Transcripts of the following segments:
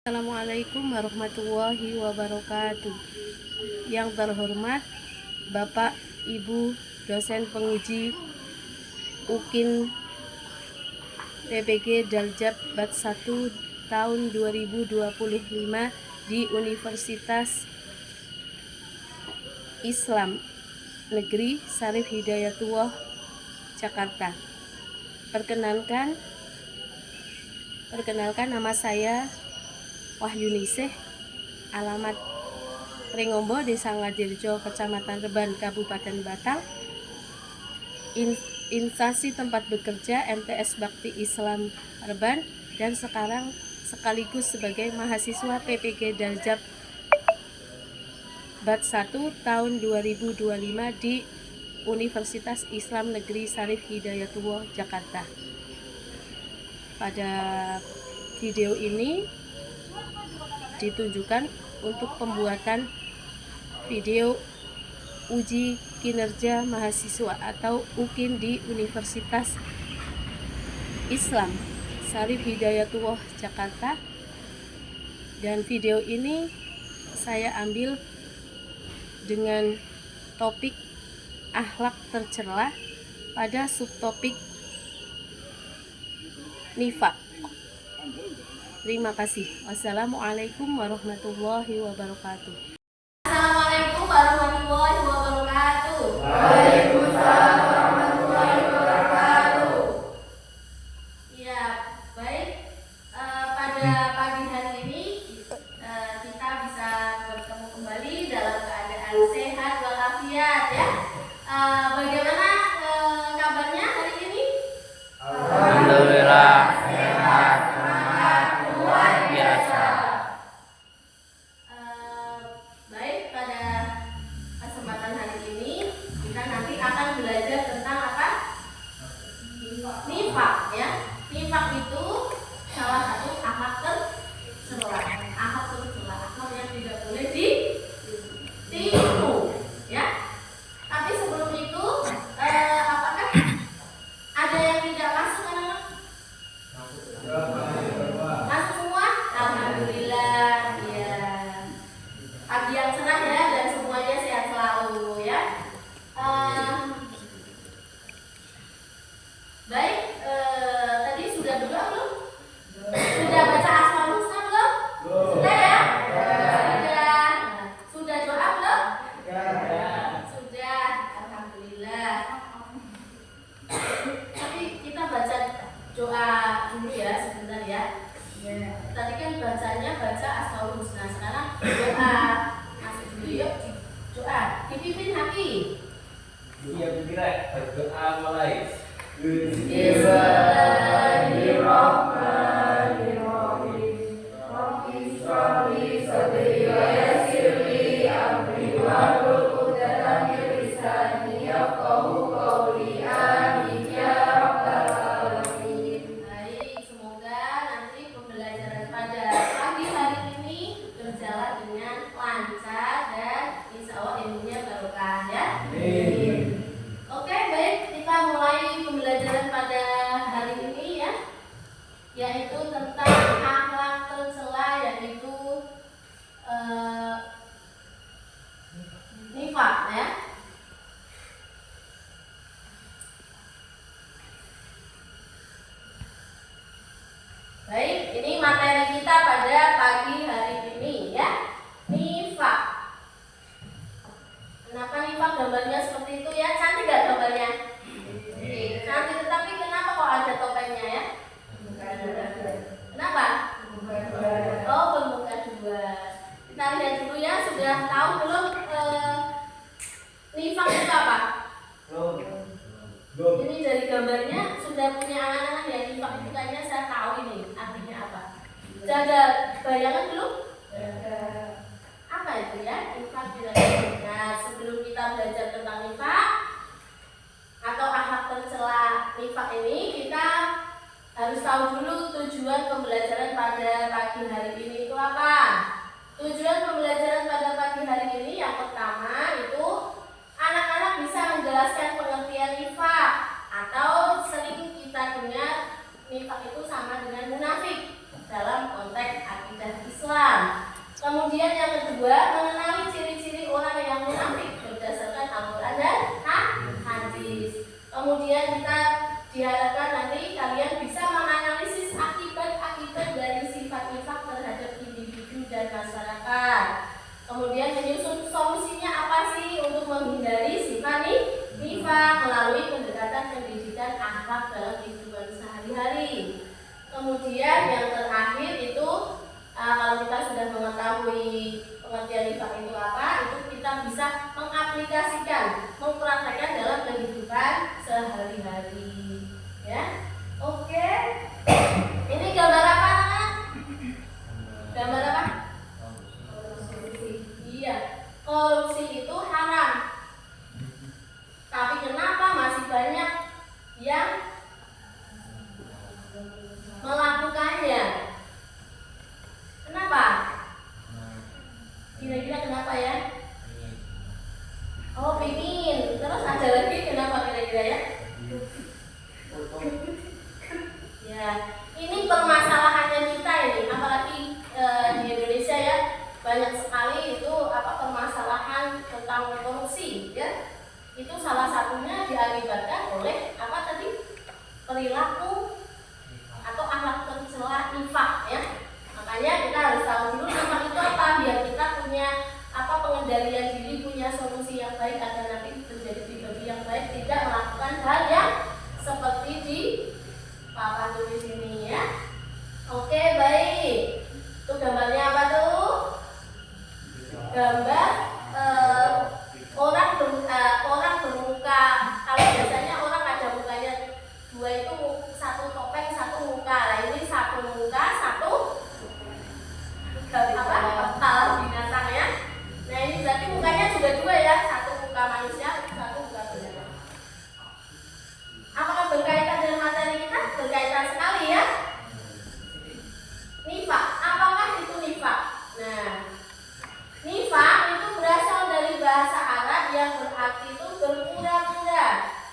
Assalamualaikum warahmatullahi wabarakatuh. Yang terhormat Bapak Ibu dosen penguji UKIN PPG Daljab Bat 1 tahun 2025 di Universitas Islam Negeri Syarif Hidayatullah Jakarta. Perkenalkan nama saya Wahyunisih, alamat Pringombo, Desa Ngadirjo, Kecamatan Reban, Kabupaten Batang. Instansi tempat bekerja MTS Bakti Islam Reban, dan sekarang sekaligus sebagai mahasiswa PPG Daljab Bat 1 tahun 2025 di Universitas Islam Negeri Syarif Hidayatullah Jakarta. Pada video ini ditunjukkan untuk pembuatan video uji kinerja mahasiswa atau UKIN di Universitas Islam Syarif Hidayatullah Jakarta, dan video ini saya ambil dengan topik akhlak tercela pada subtopik nifaq. Terima kasih. Wassalamualaikum warahmatullahi wabarakatuh. Assalamualaikum warahmatullahi wabarakatuh. Waalaikumsalam warahmatullahi wabarakatuh. Ya, baik. Pada pagi hari ini kita bisa bertemu kembali dalam keadaan sehat walafiat, ya. Bagaimana kabarnya hari ini? Alhamdulillah, sehat, semangat, luar biasa. Baik, pada kesempatan hari ini kita nanti akan belajar tentang apa? Nifaq, ya. Nifaq itu salah satu akhlak tercela. Akhlak tercela, akhlak yang tidak boleh ditiru, ya. Tapi sebelum itu, apakah ada yang tidak masuk, anak-anak? Masuk semua? Alhamdulillah, ya. Pagi yang cerah, ya, dan semuanya sehat selalu, ya. Baik, tadi sudah doa belum? Sudah baca Asmaul Husna belum? Sudah, ya? Sudah doa belum? Sudah, alhamdulillah. Tapi kita baca doa dulu, ya, sebentar, ya. Tadi kan baca Asmaul Husna, sekarang doa. Masuk dulu, yuk. Doa dipimpin Haki. Iya, bergerak, berdoa mulai. Bismillahirrahmanirrahim. Rabbi shrah li sadri wa yassir li amri wahlul 'uqdatam min lisani yafqahu qawli. Amin ya rabbal alamin. Baik, semoga nanti pembelajaran pada pagi hari ini berjalan dengan lancar dan insya Allah ilmunya barokah, ya. Amin. Oke, baik, kita mulai pembelajaran pada hari ini, ya, yaitu tentang akhlak tercela, yaitu nifaq, ya. Baik, ini materi kita pada pagi hari ini, ya. Nifaq. Kenapa nifaq gambarnya seperti itu, ya? Cantik gak gambarnya? Cantik, tetapi kenapa kok ada topengnya, ya? Kenapa? Oh, bermuka dua. Kita lihat dulu, ya. Sudah tahu belum nifaq itu apa? Ini dari gambarnya sudah punya anak-anak, ya. Nifaq itu kayaknya saya tahu ini artinya apa. Sudah ada bayangan belum? Apa itu, ya? Nifaq kira-kira. Nah, sebelum kita belajar tentang nifaq atau akhlak tercela nifaq ini, kita harus tahu dulu tujuan pembelajaran pada pagi hari ini itu apa. Tujuan pembelajaran pada pagi hari ini yang pertama itu anak-anak bisa menjelaskan pengertian nifaq, atau sering kita dengar nifaq itu sama dengan munafik dalam konteks akidah Islam. Kemudian yang kedua, mengenali ciri-ciri orang yang munafik berdasarkan Al-Quran dan hadis. Kemudian kita diharapkan nanti kalian bisa menganalisis akibat-akibat dari sifat nifak terhadap individu dan masyarakat. Kemudian menyusun solusinya apa sih untuk menghindari sifat nifak melalui pendekatan pendidikan akhlak dalam kehidupan sehari-hari. Kemudian yang terakhir itu kalau kita sudah mengetahui pengertian nifak itu apa, itu kita bisa mengaplikasikan, mempraktekkan dalam kehidupan sehari-hari. Ya, oke. Ini gambar apa, anak? Gambar apa? Iya, korupsi itu haram. Tapi kenapa masih banyak yang melakukannya? Kenapa? Kira-kira kenapa ya? Oh, pingin. Terus ada lagi kenapa kira-kira ya? Ya, ini permasalahannya kita ini, apalagi di Indonesia ya, banyak sekali itu permasalahan tentang korupsi ya. Itu salah satunya diakibatkan oleh apa tadi? Perilaku atau akhlak tercela nifak ya. Makanya kita harus tahu dulu nifak itu apa, biar kita punya pengendalian diri, punya solusi yang baik agar nanti menjadi pribadi yang baik, tidak melakukan hal yang seperti di papan tulis ini ya. Oke, baik. Itu gambarnya apa tuh? Gambar orang bermuka. Kalau biasanya orang ada mukanya dua, itu satu topeng satu muka. Nah, ini satu muka satu kepala binatang ya. Nah, ini berarti mukanya juga dua ya, satu muka manusia, satu muka binatang. Apakah berkaitan dengan materi kita? Berkaitan sekali ya. Nifak, apakah itu nifak? Nah, nifak itu berasal dari bahasa Arab yang berarti itu berpura-pura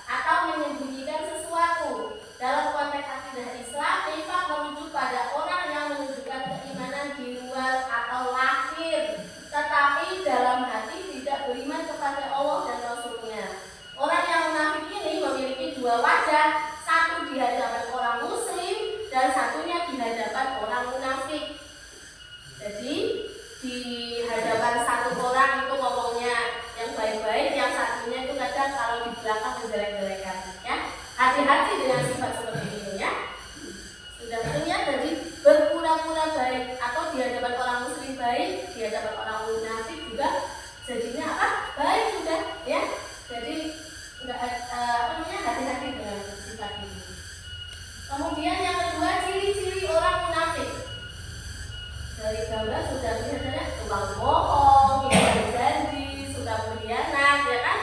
atau menyembunyikan sesuatu. Dalam konteks akidah Islam, nifak merujuk pada orang yang menunjukkan keimanan di luar atau lahir, tetapi dalam hati tidak beriman kepada Allah dan Rasul-Nya. Orang yang munafik ini memiliki dua wajah, satu di hadapan orang Muslim dan satunya di hadapan orang munafik. Jadi di hadapan satu orang itu ngomongnya yang baik-baik, yang satunya itu kadang kalau di belakang menjelek-jelekan ya. Hati-hati dengan sifat seperti ini ya. Sudah tentunya jadi berpura-pura baik, atau di hadapan orang muslim baik, di hadapan orang munafik juga jadinya apa? Baik sudah ya. Jadi enggak hati-hati dengan sifat ini. Kemudian yang kedua, ciri-ciri orang munafik. Dari gambar sudah biasanya tukang bohong, ingkar janji, suka berkhianat, ya kan?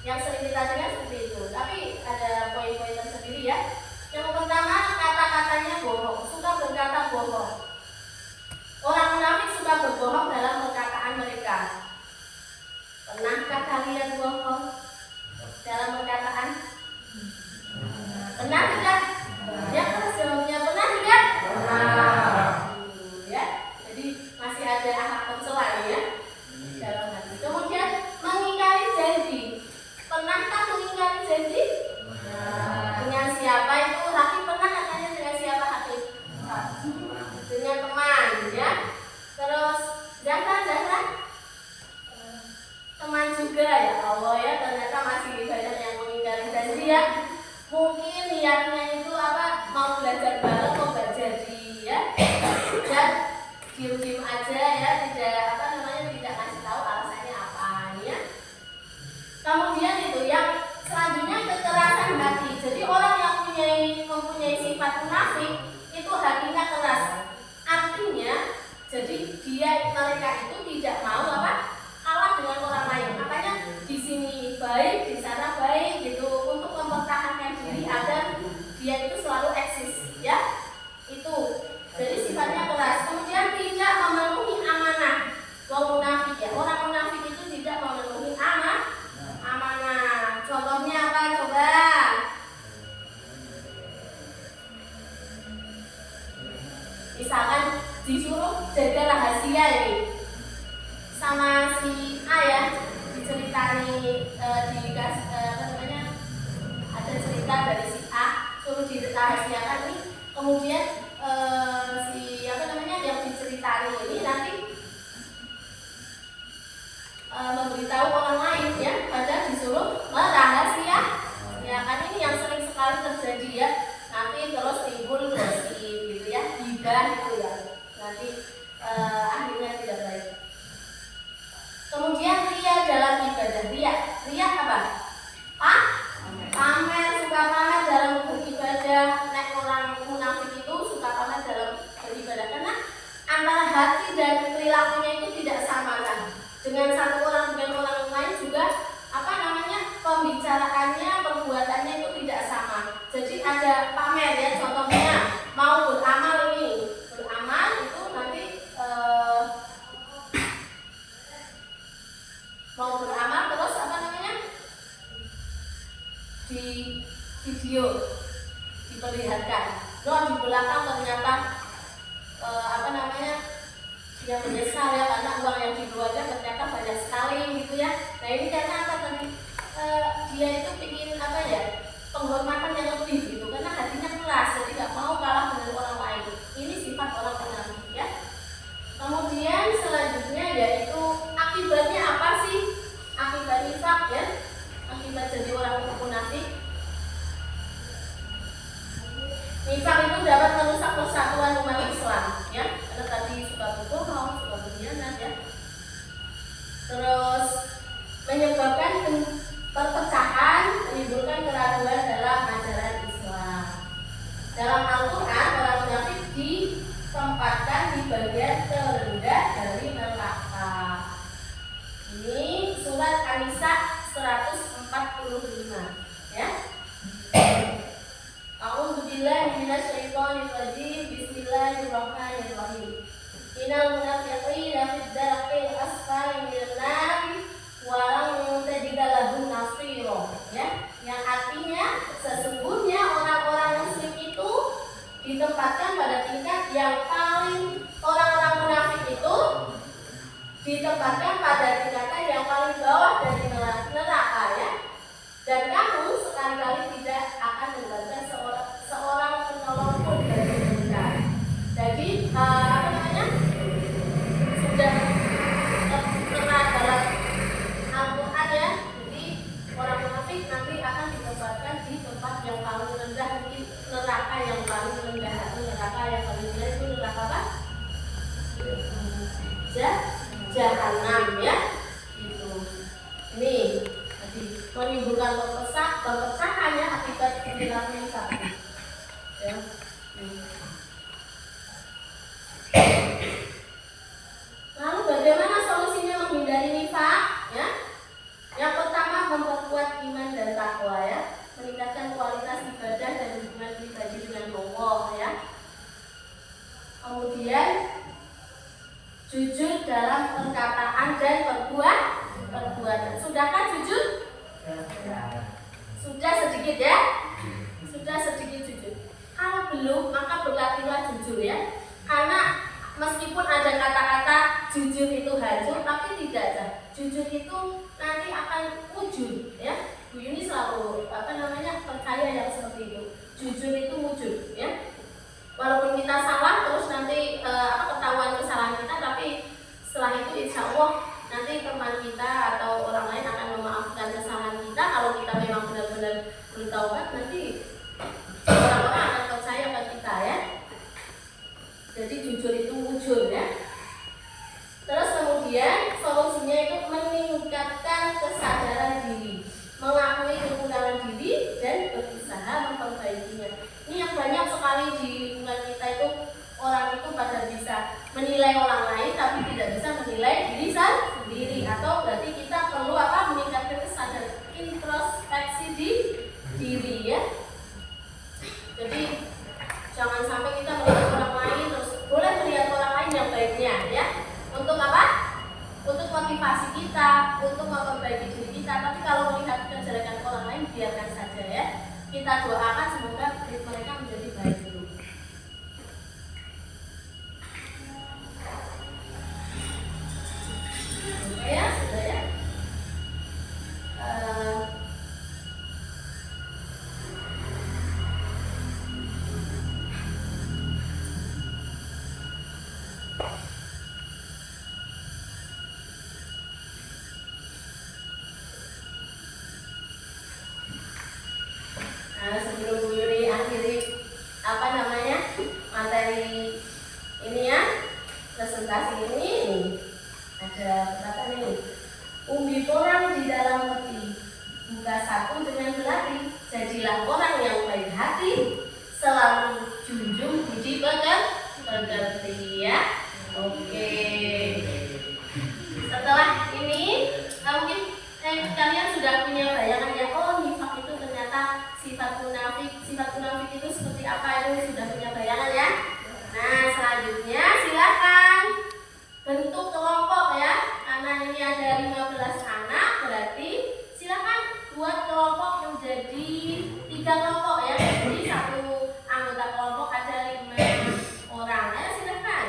Yang sering kita dengar seperti itu. Tapi ada poin-poin tersendiri ya. Yang pertama, kata-katanya bohong, suka berkata bohong. Orang munafik suka berbohong dalam perkataan mereka. Pernahkah kalian bohong dalam perkataan? Pernah tidak? Ya, keras jawabnya, pernah tidak? Pernah. Ya, jadi masih ada akhlak tercela ya dalam hati. Kemudian mengingkari janji. Pernahkah mengingkari janji? Dengan siapa itu? Hakim pernah katanya dengan siapa Hakim? Dengan teman ya. Terus Zahra teman juga ya Allah ya, ternyata masih banyak yang mengingkari janji ya. Mungkin niatnya itu mau belajar bareng mau gak jadi ya. Dan diem-diem aja ya, tidak tidak ngasih tahu alasannya apa ya. Kemudian itu yang selanjutnya, kekerasan hati. Jadi orang yang mempunyai sifat munafik itu hatinya keras. Artinya, jadi mereka itu tidak mau kalah dengan orang lain. Makanya di sini baik, di sana baik gitu, untuk mempertahankan diri agar dia itu selalu eksis ya. Itu. Jadi sifatnya keras. Kemudian tidak memenuhi amanah. Orang munafik ya. Orang munafik itu tidak memenuhi amanah. Contohnya apa? Coba. Misalkan disuruh jaga rahasia ini. sama si A ya, diceritani ada cerita dari si A, suruh dirahasiakan nih. Kemudian yang diceritani ini nanti memberitahu orang lain ya, padahal disuruh merahasiakan. Ini yang sering sekali terjadi ya. Nanti terus timbul gosip gitu ya, hibah gitu ya. Nanti akhirnya tidak baik. Kemudian ria dalam ibadah. Ria apa? Pamer, suka pamer dalam beribadah. Nek orang munafik itu suka pamer dalam beribadah karena antara hati dan perilakunya itu tidak sama kan. Dengan satu orang dengan orang lain juga pembicaraannya, perbuatannya itu tidak sama. Jadi ada pamer ya, contohnya mau beramal itu nanti mau beramal terus di video diperlihatkan. Di belakang ternyata dia menyesal ya karena uang yang dikeluarkan ternyata banyak sekali gitu ya. Nah ini karena apa tadi? Dia itu ingin penghormatan yang lebih gitu karena hatinya keras, jadi nggak mau kalah dengan orang lain. Ini sifat orang munafik ya. Kemudian selanjutnya yaitu akibatnya apa sih? Akibat nifak ya, akibat jadi orang munafik. Nifak itu dapat merusak persatuan umat Islam ya, karena tadi suka berbohong, suka berkhianat ya. Terus menyebabkan perpecahan, menimbulkan keraguan dalam ajaran Islam. Dalam Al-Quran, orang munafik ditempatkan di bagian terendah dari neraka. Ini surat An-Nisa 145 ya. A'udzubillahi minasyaitonirrajim. Bismillahirrahmanirrahim. Innal munafiqina fid darqil asfali minan nar wa lan tajida lahum nasira ya. Yang artinya sesungguhnya orang-orang muslim itu ditempatkan pada tingkat yang paling, orang-orang munafik itu ditempatkan pada tingkatan yang paling bawah dari neraka ya. Dan kamu sekali-kali tidak akan mendapatkan seorang penolong pun dari mereka. Jadi sudah tertera dalam Al-Quran ya. Jadi orang munafik nanti akan ditempatkan di tempat yang paling rendah, mungkin neraka yang paling rendah atau neraka yang paling rendah itu neraka apa? Jahanam ya. Itu. Ini tadi menimbulkan perpecahan ya akibat perilaku yang salah. Ya. Lalu bagaimana solusinya menghindari nifak? Ya. Yang pertama memperkuat iman dan takwa ya, meningkatkan kualitas ibadah dan hubungan pribadi dengan Allah ya. Kemudian jujur dalam perkataan dan perbuatan. Sudahkah jujur? Sudah sedikit ya? Sudah sedikit jujur. Kalau belum, maka berlatihlah jujur ya. Karena meskipun ada kata-kata jujur itu hancur, tapi tidak ada. Jujur itu nanti akan wujud ya. Bu Yuni selalu percaya yang seperti itu. Jujur itu wujud ya. Walaupun kita salah terus nanti ketahuan kesalahan kita, tapi setelah itu insya Allah nanti teman kita atau orang lain akan memaafkan kesalahan kita. Kalau kita memang benar-benar bertaubat, nanti orang-orang akan percaya pada kita ya. Jadi jujur itu wujud ya. Terus kemudian solusinya itu meningkatkan kesadaran diri, mengakui kekurangan diri dan berusaha memperbaikinya. Ini yang banyak sekali di lingkungan kita itu, orang itu pada bisa menilai orang lain tapi tidak bisa menilai diri sendiri. Atau berarti kita perlu meningkatkan kesadaran, introspeksi di diri ya. Jadi jangan sampai kita melihat orang lain terus boleh melihat orang lain yang baiknya ya. Untuk apa? Untuk motivasi kita, untuk memperbaiki diri kita. Tapi kalau melihat kejelekan orang lain, biarkan saja ya. Kita doakan semoga mereka menjadi baik dulu. presentasi ini nih, ada perkataan ini. Umbi porang di dalam peti, buka saku dengan belati, jadilah orang yang baik hati, selalu junjung budi pekerti ya. Oke. Setelah ini mungkin kalian sudah punya bayangan ya, oh nifak itu ternyata sifat munafik itu seperti apa, itu sudah punya bayangan ya. Nah selanjutnya silakan bentuk kelompok ya, karena ini ada 15 anak, berarti silakan buat kelompok menjadi 3 kelompok ya. Jadi satu anggota kelompok ada 5 orang ya, silakan.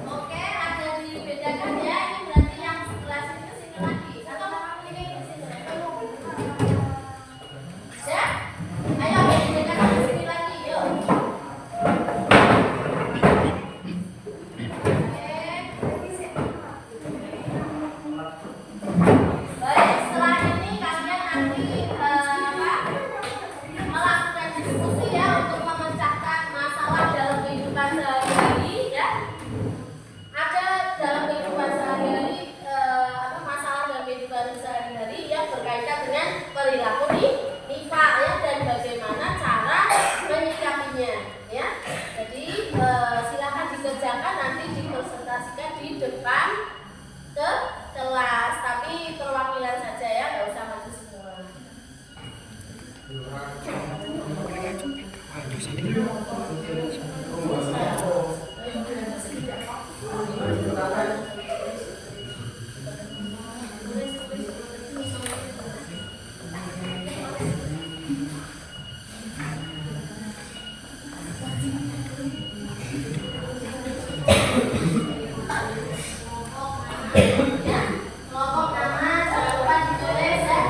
Oke, ada dibedakan ya. Ini berarti yang sebelah sini ke sini lagi. Atau ini ke sini. Ya? Ayo dibedakan ke sini lagi, yuk. Baik, setelah ini kalian nanti melakukan diskusi ya untuk memecahkan masalah dalam kehidupan sehari-hari ya. Ada dalam kehidupan sehari-hari masalah dalam kehidupan sehari-hari yang berkaitan dengan perilaku nifak ya, dan bagaimana cara menyikapinya ya. Jadi silakan dikerjakan, nanti dipresentasikan di depan ke kelas, tapi perwakilan saja ya, nggak usah maju semua. Ya, kelompok nama jangan lupa ditulis ya.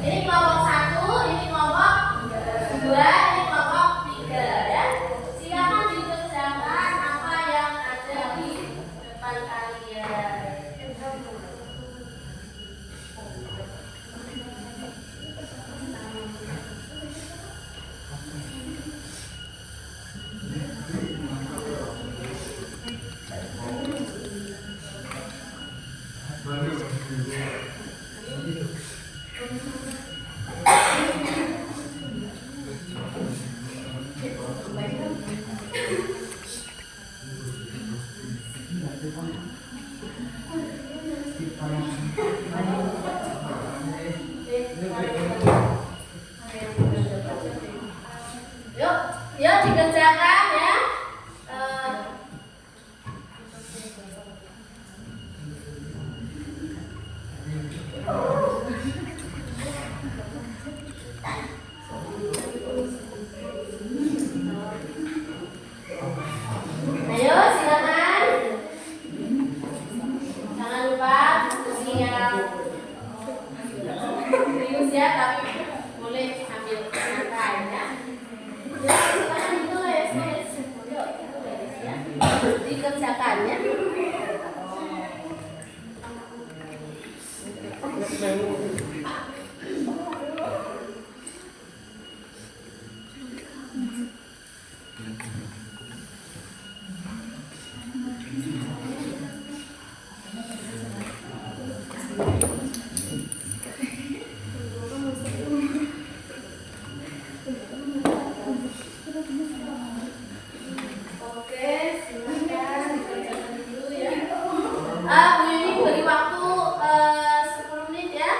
Ini kelompok 1, ini kelompok 2, ini kelompok 3 ya. Silakan dikerjakan apa yang ada di depan kalian. Yuk, yuk dikerjakan ya. Ayo silakan. Jangan lupa diskusi yang serius ya, tapi boleh ambil santai ya. Silakan ditulis, yuk ditulis ya. Dikerjakan ya. Oke, silakan dikerjakan dulu ya. Bu Yuni beri waktu 10 menit ya.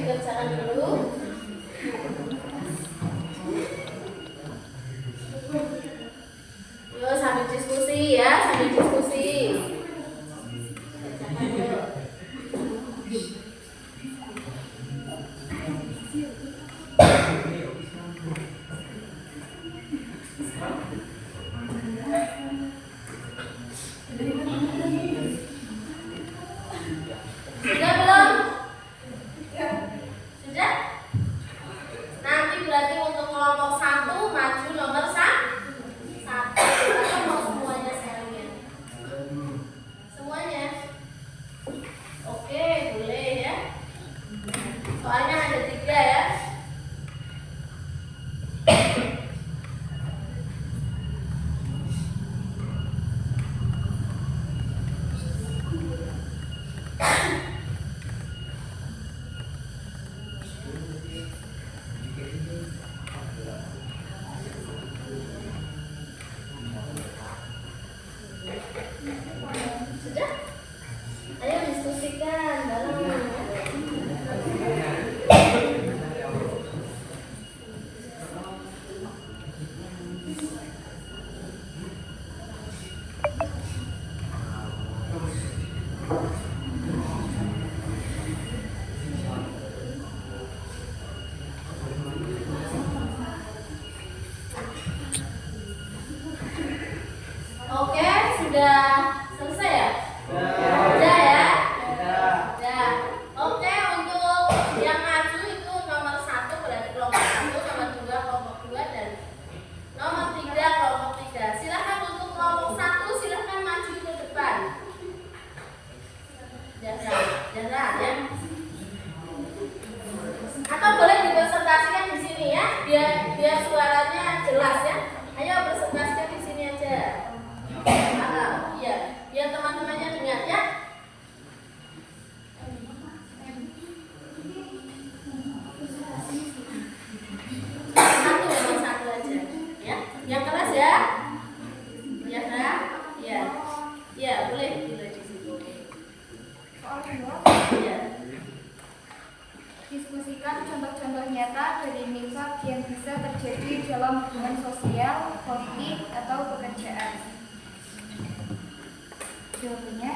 dikerjakan dulu. Yuk sambil diskusi ya, sambil diskusi. Kerjakan yuk. Sudah belum? Sudah? Nanti berarti untuk kelompok 1 maju nomor 1. Atau mau semuanya sharingnya? Semuanya? Oke, boleh ya. Soalnya ada 3 ya. Sudah? Ayo diskusikan bareng. Oke, sudah selesai ya? Sudah ya? Sudah. Oke, untuk yang maju itu nomor 1 berarti kelompok 1, nomor 2 kelompok 2 dan nomor 3 kelompok 3. Silakan untuk kelompok 1 silakan maju ke depan. Jangan ya. Atau boleh dipresentasikan di sini ya, biar suaranya jelas ya. Ayo presentasikan di sini aja. Iya, biar teman-temannya dengar ya. Memang satu aja, ya. Yang keras ya, ya kan? Iya, iya boleh ditulis di situ. Iya. Diskusikan contoh-contoh nyata dari nifaq yang bisa terjadi dalam hubungan sosial, politik, atau pekerjaan. Jawabannya,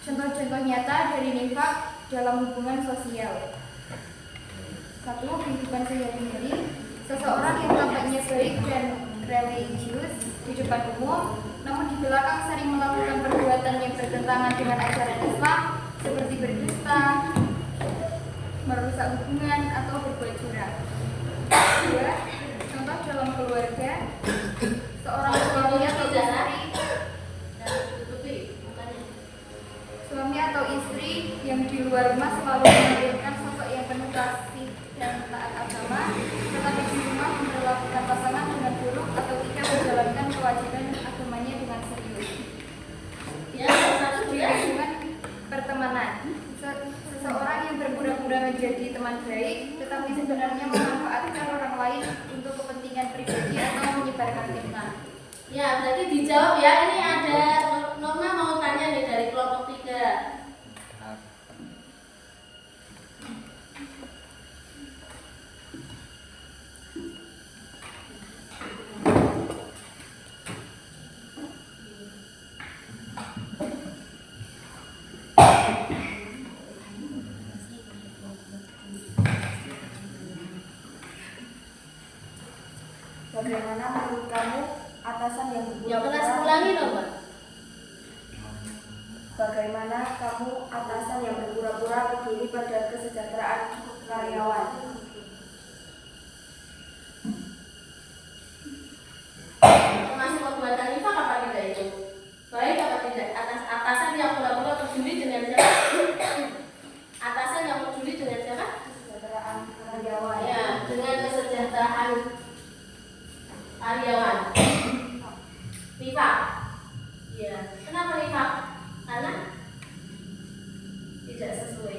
contoh-contoh nyata dari nifaq dalam hubungan sosial. 1. Kehidupan sehari-hari. Seseorang yang tampaknya baik dan religius di depan umum, namun di belakang sering melakukan perbuatan yang bertentangan dengan ajaran Islam, seperti berdusta, merusak hubungan, atau berbuat curang. 2. Contoh dalam keluarga. Seorang suami atau istri yang di luar rumah selalu menampilkan sosok yang penuh kasih dan taat agama, tetapi di rumah memperlakukan pasangan dengan buruk atau tidak menjalankan kewajiban agamanya dengan serius. Ya, satu dia. Hubungan pertemanan. Seseorang yang berpura-pura menjadi teman baik, tetapi sebenarnya memanfaatkan orang lain untuk kepentingan pribadi atau menyebarkan fitnah. Ya, berarti dijawab ya. Ini ada Norma mau tanya nih dari kelompok 3. Bagaimana menurut kamu atasan yang Yang kelas ulangi dong, Mbak. Bagaimana kamu atasan yang berpura-pura peduli pada kesejahteraan karyawan? Termasuk perbuatan nifaq apa tidak itu? Baik apa tidak? Atasan yang pura-pura peduli dengan siapa? Atasan yang peduli dengan siapa? Kesejahteraan karyawan. Ya, dengan kesejahteraan karyawan. Nifaq. Iya. Kenapa nifaq? Karena tidak sesuai.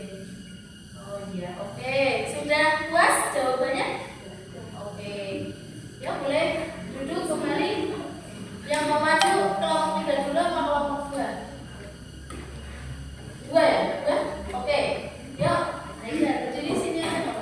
Oh iya, oke. Sudah puas jawabannya? Oke. Ya boleh duduk kembali. Yang mau maju kelompok 3 dulu apa kelompok 2? 2 ya? 2? Oke. Yuk, Aisyah berdiri sini aja.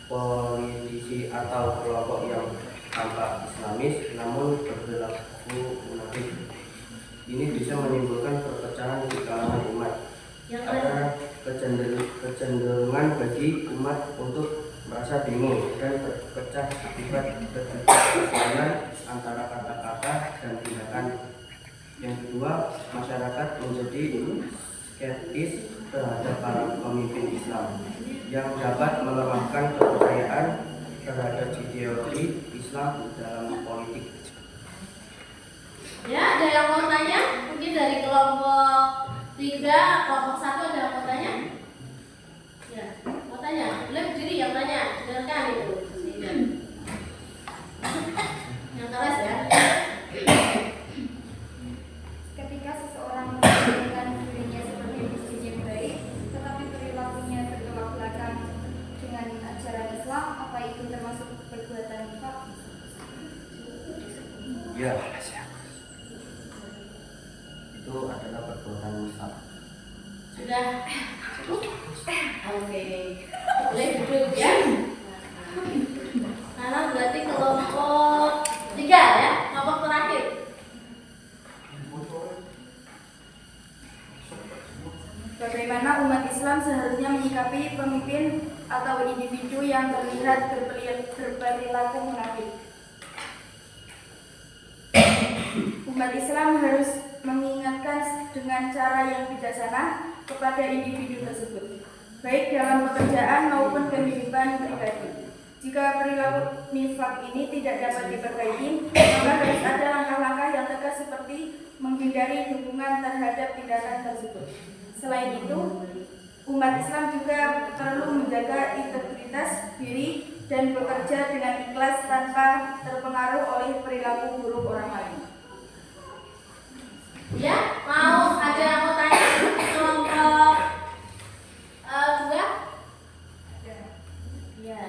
politisi atau kelompok yang tampak Islamis namun berperilaku munafik. Ini bisa menimbulkan perpecahan di kalangan umat karena kecenderungan bagi umat untuk merasa bingung dan terpecah akibat ketidaksesuaian antara kata-kata dan tindakan. Yang kedua, masyarakat menjadi skeptis terhadap para pemimpin Islam yang dapat melemahkan kepercayaan terhadap ideologi Islam dalam politik. Ya, ada yang mau tanya? Mungkin dari kelompok 3, kelompok 1 ada yang mau tanya? Ya, mau tanya? Boleh berdiri yang tanya, dengarkan itu. Yang keras ya. Ketika seseorang menunjukkan dirinya sebagai muslim yang baik, tetapi perilakunya bertolak belakang dengan ajaran Islam, apa itu termasuk perbuatan nifaq? Ya, itu adalah perbuatan nifaq. Sudah cukup? Oke. Boleh duduk ya. Sekarang berarti kelompok 3 ya, kelompok terakhir. Bagaimana umat Islam seharusnya menyikapi pemimpin atau individu yang terlihat berperilaku munafik? Umat Islam harus mengingatkan dengan cara yang bijaksana kepada individu tersebut, baik dalam pekerjaan maupun kehidupan pribadi. Jika perilaku nifaq ini tidak dapat diperbaiki, maka harus ada langkah-langkah yang tegas seperti menghindari dukungan terhadap tindakan tersebut. Selain itu, umat Islam juga perlu menjaga integritas diri dan bekerja dengan ikhlas tanpa terpengaruh oleh perilaku buruk orang lain. Ya, mau ada yang mau tanya? Kelompok 2? Ya.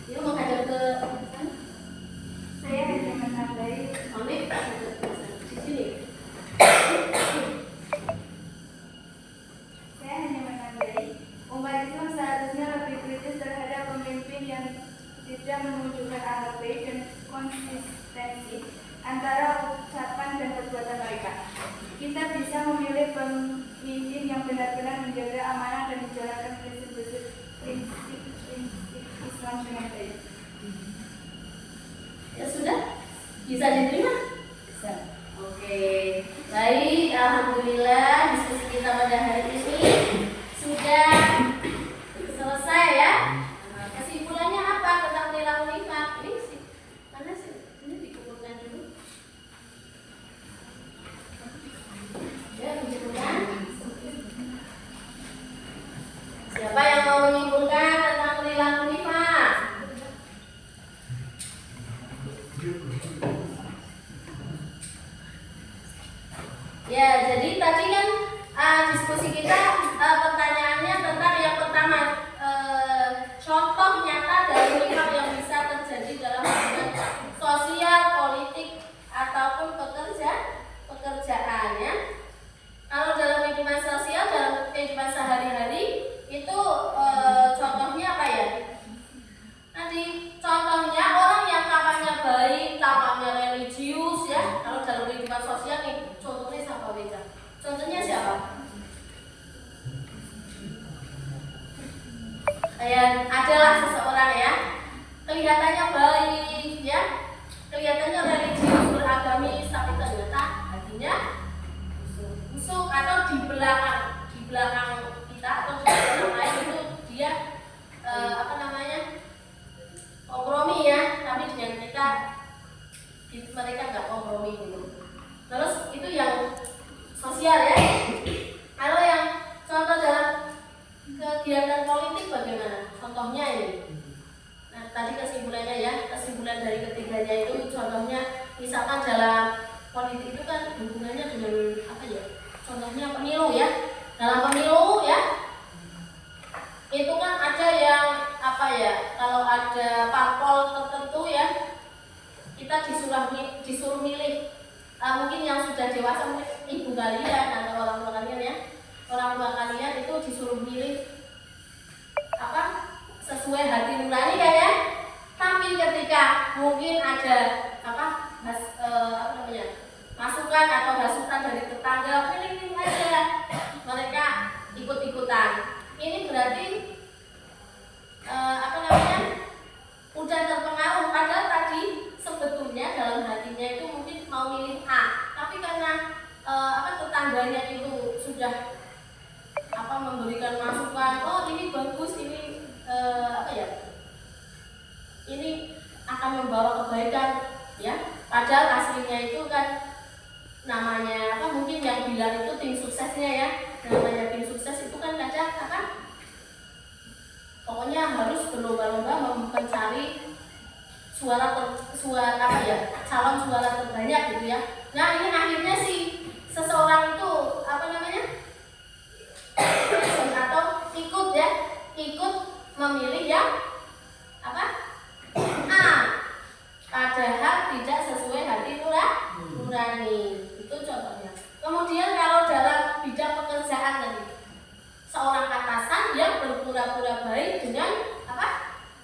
Dia mau ngajak ke sana? Saya hanya menambahi Onik, di sini. umat Islam seharusnya lebih kritis terhadap pemimpin yang tidak menunjukkan akhlak baik dan konsistensi antara ucapan dan perbuatan mereka. Kita bisa memilih pemimpin yang benar-benar menjaga amanah dan menjalankan prinsip Islam dengan baik. Ya sudah, bisa diterima? Bisa. Oke, baik. Alhamdulillah diskusi kita pada hari ini sudah selesai ya. Kesimpulannya apa tentang perilaku nifaq? Mana sih? Ini dikumpulkan dulu. Ya, dikumpulkan. Siapa yang mau menyimpulkan tentang perilaku nifaq? Ya, jadi tadi kan diskusi kita pertanyaannya tentang yang pertama, contoh nyata dari nifaq yang bisa terjadi dalam hubungan sosial, politik ataupun pekerjaan ya. Kalau dalam kehidupan sosial, dalam kehidupan sehari-hari itu contohnya apa ya? Tadi contohnya orang yang tampaknya baik, tampaknya religius ya. Kalau dalam kehidupan sosial nih, contohnya siapa beda? Contohnya siapa? Adalah seseorang ya, kelihatannya baik ya, kelihatannya religius, beragamis, tapi ternyata hatinya busuk atau di belakang kita atau di belakang lain itu dia kompromi ya, tapi dengan mereka nggak kompromi gitu. Terus itu yang sosial ya. Kalau yang contoh dalam kegiatan politik bagaimana? Contohnya ini. Nah, tadi kesimpulannya ya, kesimpulan sudah dewasa, mungkin ibu kalian atau orang tua kalian ya, orang tua kalian itu disuruh milih apa sesuai hati nurani kan ya. Tapi ketika mungkin ada apa masukan atau hasutan dari tetangga, pilih aja, mereka ikut-ikutan. Ini berarti udah terpengaruh, padahal tadi sebetulnya dalam hatinya itu mungkin mau milih A, tapi karena tetangganya itu sudah memberikan masukan, oh ini bagus, ini ini akan membawa kebaikan ya, padahal aslinya itu kan namanya mungkin yang bilang itu tim suksesnya ya, namanya tim sukses itu kan kadang pokoknya harus berlomba-lomba mencari calon suara terbanyak gitu ya. Nah ini akhirnya si seseorang itu atau ikut memilih yang A, padahal tidak sesuai hati nurani. Itu contohnya. Kemudian kalau dalam bidang pekerjaan tadi, seorang atasan yang berpura-pura baik dengan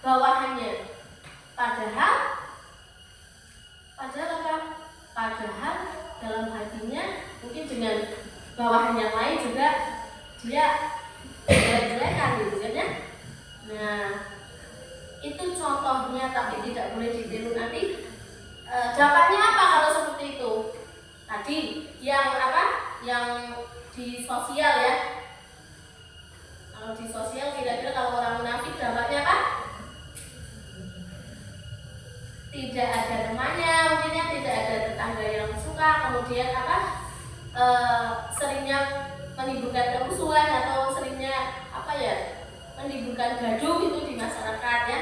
bawahannya, padahal dalam hatinya mungkin dengan bawahan yang lain juga dia jelek-jelekan gitu ya. Nah itu contohnya, tapi tidak boleh ditiru. Nanti dampaknya apa kalau seperti itu? Tadi yang di sosial ya. Kalau di sosial kira-kira kalau orang munafik dampaknya apa? Tidak ada temannya, mungkin ya, tidak ada tetangga yang suka, kemudian seringnya menimbulkan kerusuhan atau seringnya menimbulkan gaduh itu di masyarakat ya.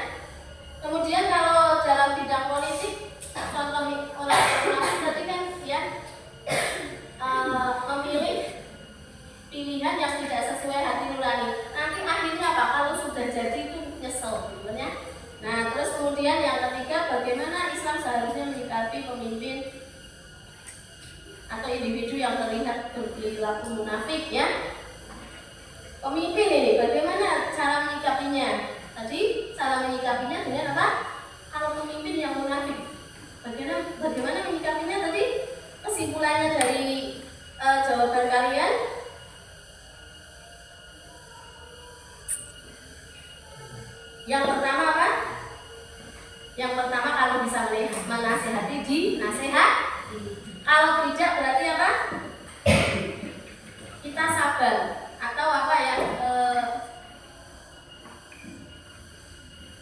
Kemudian kalau dalam bidang politik, contoh orang munafik tadi kan ya memilih pilihan yang tidak sesuai hati nurani. Nanti akhirnya apa? Kalau sudah jadi itu nyesel gitu ya. Nah, terus kemudian yang ketiga, bagaimana Islam seharusnya menyikapi pemimpin atau individu yang terlihat berperilaku munafik ya. Pemimpin ini bagaimana cara menyikapinya? Tadi cara menyikapinya dengan apa? Kalau pemimpin yang munafik, bagaimana menyikapinya tadi? Kesimpulannya dari jawaban kalian? Yang pertama apa? Yang pertama kalau bisa menasehati, dinasehati. Kalau tidak berarti apa? Kita sabar atau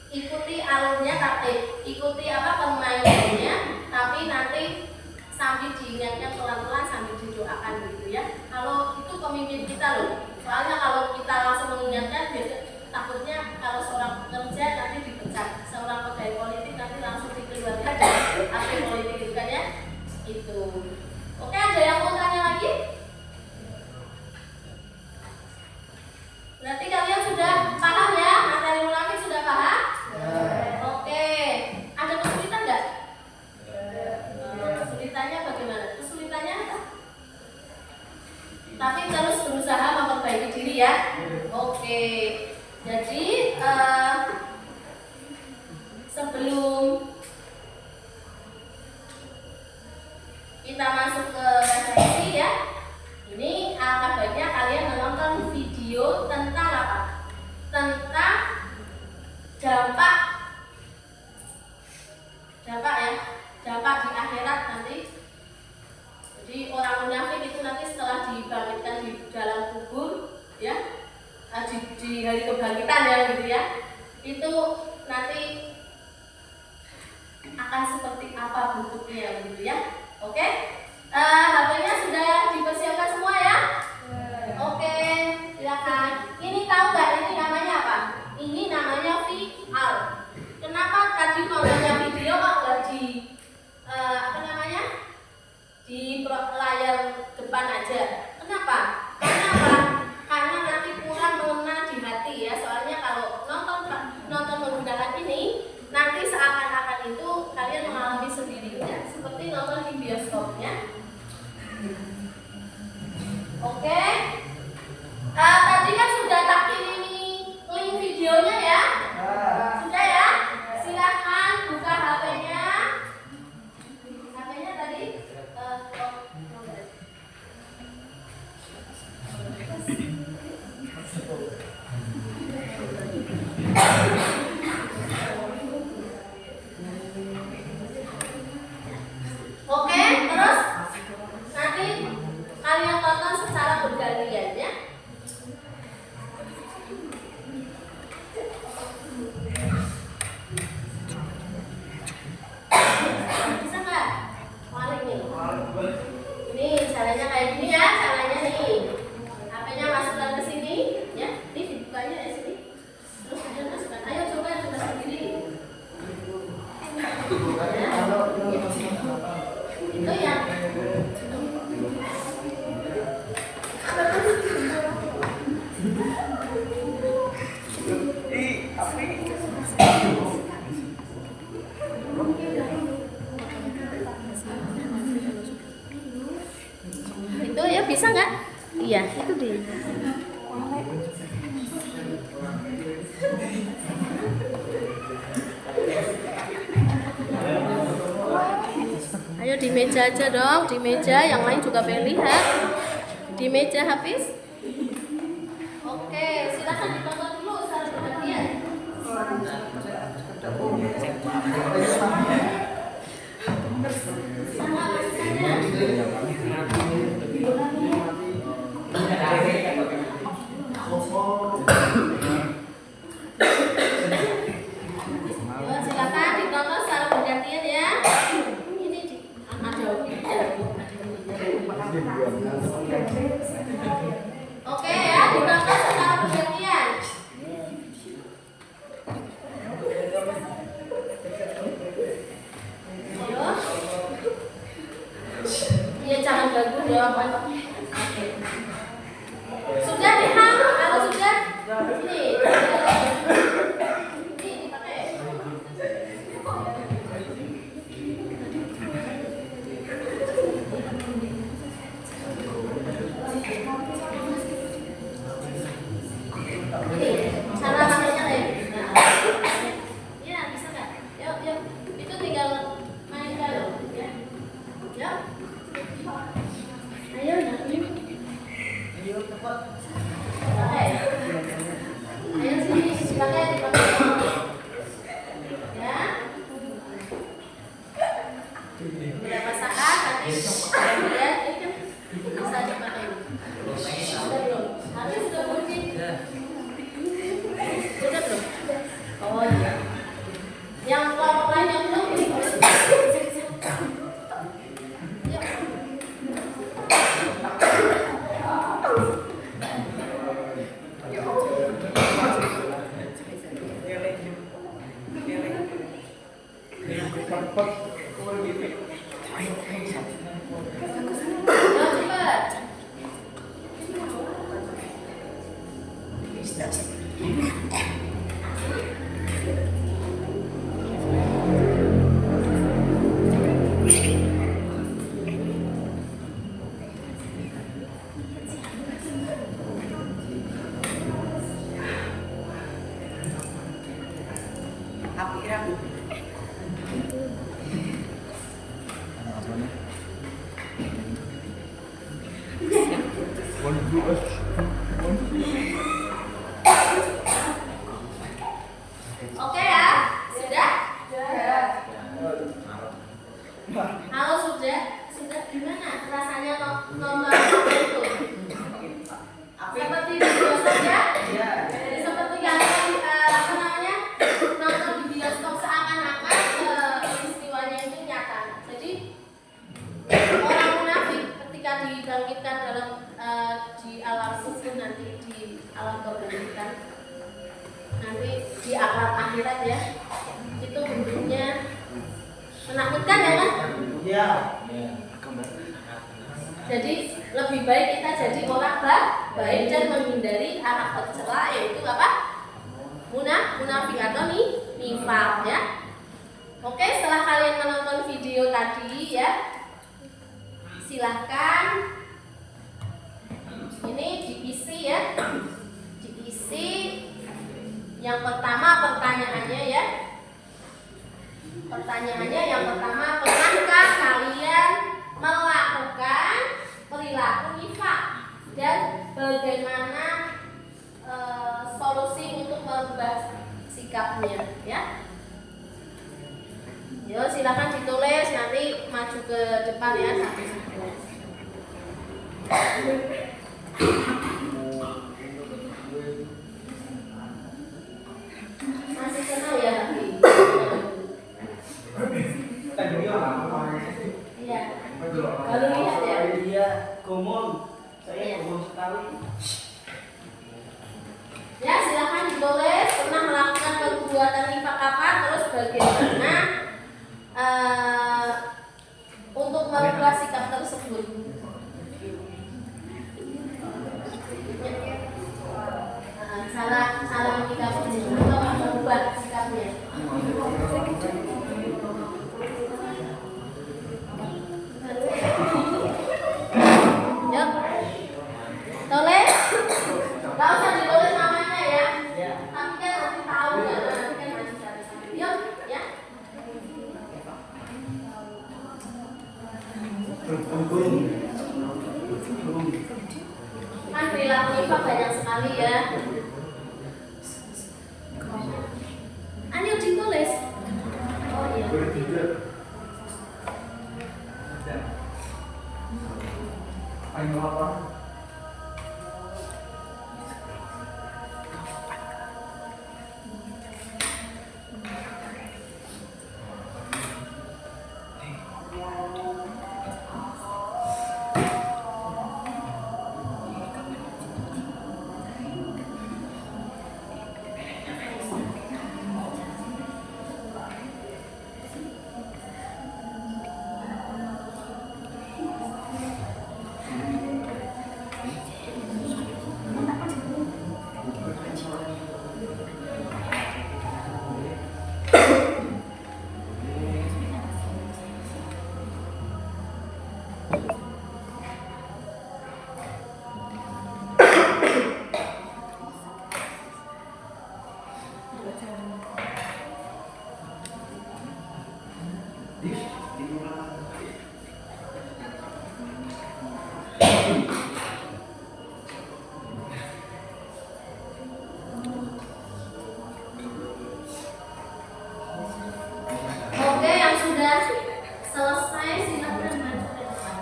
ikuti alurnya, tapi ikuti permainannya, tapi nanti sambil diingatkan pelan-pelan, sambil didoakan gitu ya. Kalau itu pemimpin kita loh. Soalnya kalau kita langsung mengingatkan, takutnya kalau seorang pekerja nanti dipecat, seorang pegawai politik nanti langsung dikeluarkan dari aktif politik gitu kan ya. Itu. Oke, ada yang mau tanya lagi? Berarti kalian sudah paham ya, materi munafik sudah paham? Oke. Ada kesulitan nggak? Kesulitannya bagaimana? Kesulitannya apa? Tapi terus berusaha memperbaiki diri ya. Oke. Jadi sebelum kita masuk ke refleksi ya, ini alangkah baiknya kalian menonton video tentang apa? Tentang dampak di akhirat nanti. Jadi orang munafik itu nanti setelah dibangkitkan di dalam kubur ya, di hari kebangkitan ya gitu ya, itu nanti akan seperti apa bentuknya gitu ya. Oke, HP-nya sudah dipersiapkan semua ya. Oke, silakan. Ini tahu nggak ini namanya apa? Ini namanya VR. Kenapa tadi nontonnya video kok nggak di di layar depan aja? Kenapa? Karena apa? Karena nanti kurang mengena di hati ya. Soalnya kalau nonton menggunakan ini, nanti seakan-akan itu kalian mengalami sendirinya seperti nonton di bioskopnya. Ini caranya kayak gini ya, caranya nih. HP-nya masukkan ke sini, ya. Ini dibukanya di sini. Terus kemudian masukkan. Ayo coba sendiri. Ya. Itu yang itu ya, bisa nggak? Iya, itu dia. Ayo di meja aja dong, di meja, yang lain juga pengen lihat. Di meja habis. Oke, silakan ditonton dulu secara perhatian. Sama masuknya. Yuk, silakan ditonton secara bergantian ya. Ini ada Oke ya, ditonton secara bergantian. Ayo. Iya, jangan ganggu jawaban. Sudah diham? Kalau sudah, ini. Ini dipakai. Ini cara makainya nih. Iya, bisa nggak? Yuk, yuk. Itu tinggal mainkan ya. Yuk. Ayo, nanti. Pakai. Ayo sini, dipakai. Ya. Berapa saat nanti kemudian ini kan bisa dipakai. Sudah belum? Nanti sudah belum sih? Sudah belum? Oh iya. Yang kelompok lain yang belum? Yuk. Oke ya, sudah? Kalau sudah gimana rasanya nonton itu? Seperti video saja? Jadi seperti kalian apa namanya nonton di bioskop seakan-akan peristiwanya itu nyata. Jadi orang munafik ketika dibangkitkan dalam di alam kubur nanti, di alam kebangkitan nanti di alam akhirat ya, itu bentuknya menakutkan ya kan? Iya. Jadi lebih baik kita jadi orang baik dan menghindari anak tercela, yaitu apa? Munafik atau nifaq ya. Oke, setelah kalian menonton video tadi ya, silahkan ini diisi ya, diisi. Yang pertama pertanyaannya ya. Pertanyaannya yang pertama, pernahkah kalian melakukan perilaku nifaq dan bagaimana solusi untuk merubah sikapnya ya? Yo, silakan ditulis, nanti maju ke depan ya satu-satu. Masih kenal ya nanti? Iya. Kalau Gomon. Saya Iya. gomon sekali. Ya, silakan ditulis pernah melakukan perbuatan infak apa, terus bagaimana untuk merubah sikap tersebut. Salah menyikapi atau merubah sikapnya. Yuk, tulis. Gak usah ditulis namanya ya. Tapi kan nanti tahu ya, nanti kan masih cari-cari. Yuk, ya. Kan perilaku infak banyak sekali ya. Ayo ditulis. Oh iya. Ayo apa? Oke, yang sudah selesai silakan maju ke depan.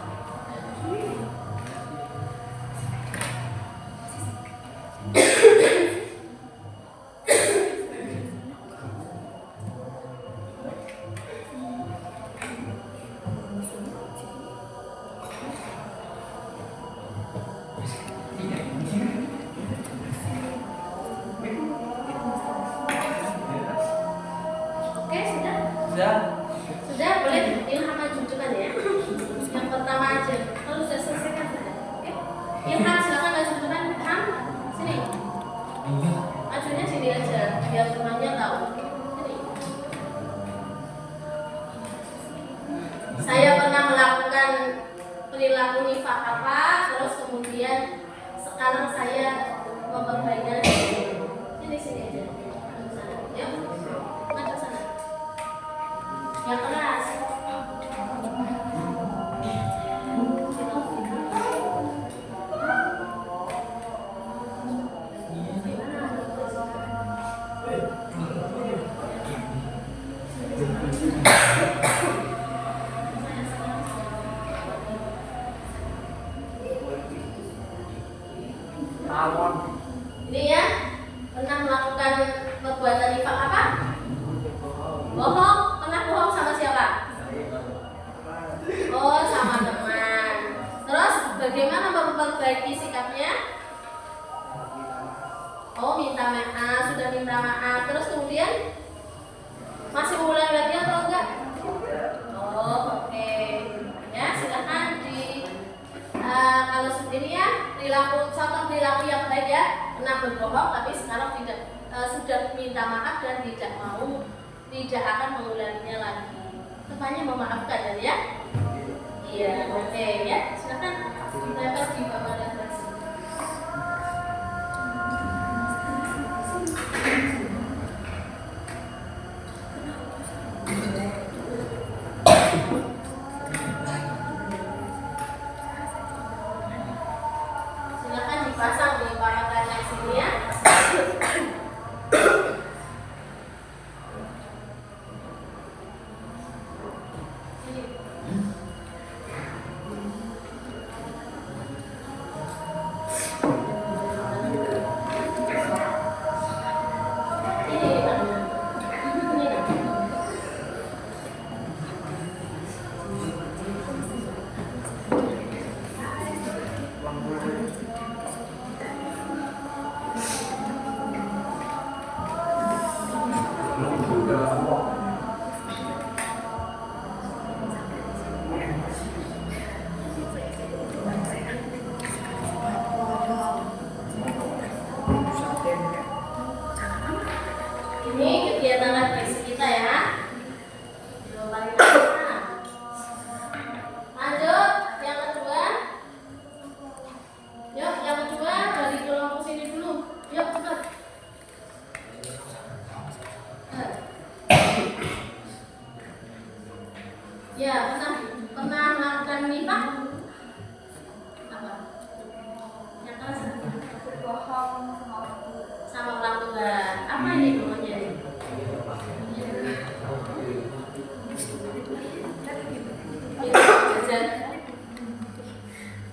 Oke, sudah? Sudah. Sudah, boleh Ilham maju depan ya. Yang pertama aja. Kalau sudah selesai kan sudah. Oke. Ilham silakan maju depan. Ilham, sini. Majunya sini aja, biar temannya tahu. Sini. Saya pernah melakukan perilaku nifak apa, terus kemudian sekarang saya memperbaikinya. Sini aja. Maju sana. Yuk. Maju sana. Yang keras. Ini ya, pernah melakukan perbuatan nifak apa? Bohong. Pernah bohong sama siapa? Oh, sama teman. Terus bagaimana memperbaiki sikapnya? Oh, minta maaf, sudah minta maaf. Terus kemudian masih mengulangi lagi atau enggak? Oh, oke. Ya, silakan kalau seperti ini ya, contoh perilaku yang baik ya. Pernah berbohong tapi sekarang sudah minta maaf dan tidak akan mengulanginya lagi. Tepatnya memaafkan ya. Iya, oke ya. Silakan dapat di bawah referensi. Silakan dipasang di paragraf yang sini ya.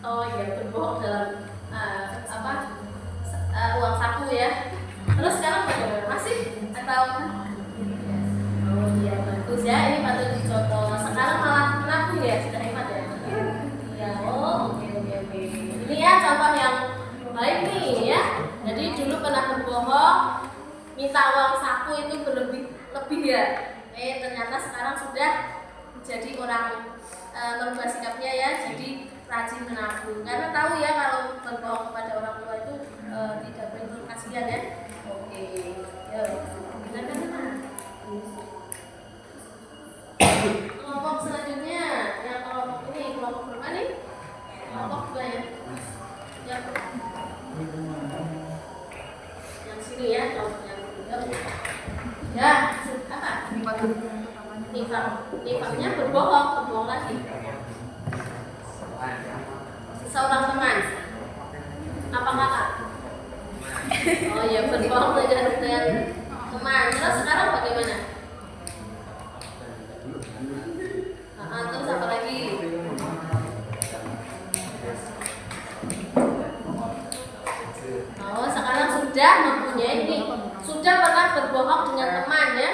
Oh iya, berbohong dalam uang saku ya. Terus sekarang bagaimana? Masih atau? Oh iya, bagus ya. Ini patut dicontoh. Sekarang malah menabung ya, sudah hemat ya. Ya, oh oke. Ini ya contoh yang baik nih ya. Jadi dulu pernah berbohong, minta uang saku itu lebih ya. Ternyata sekarang sudah jadi orang merubah sikapnya ya. Jadi rajin menabung. Karena tahu ya kalau berbohong kepada orang tua itu tidak betul kasihan ya. Oke. Ya. Kelompok selanjutnya yang kelompok ini kelompok berapa nih? Kelompok 2 ya. Yang sini ya, kelompok yang ya, apa? Nifaknya berbohong lagi. Seorang teman. Apa kakak? Oh ya, berbohong dengan teman. Terus sekarang bagaimana? Terus apa lagi? Oh, sekarang sudah mempunyai ini. Sudah pernah berbohong dengan teman ya.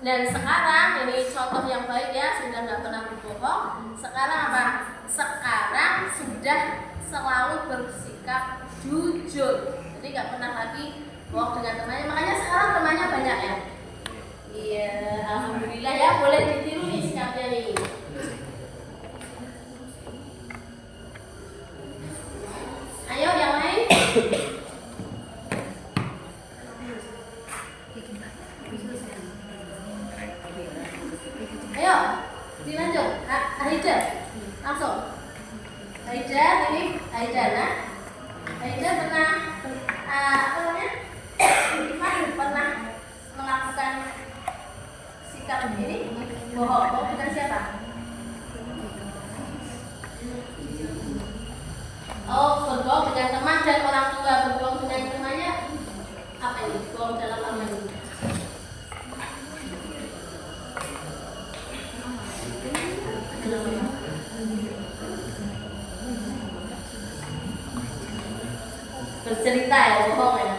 Dan sekarang ini contoh yang baik ya, sudah nggak pernah berbohong. Sekarang apa? Sekarang sudah selalu bersikap jujur. Jadi nggak pernah lagi bohong dengan temannya. Makanya sekarang temannya banyak ya. Iya, alhamdulillah ya, boleh ditiru nih sikapnya nih. Ayo yang lain. Ayo, dilanjut. Aida, langsung. Aida, ini Aida nah. Aida pernah pernah melakukan sikap ini bohong dengan siapa? Oh, berbohong dengan teman dan orang tua. Berbohong dengan temannya apa ini? Bohong dalam apa ini? Bercerita ya, bohong ya.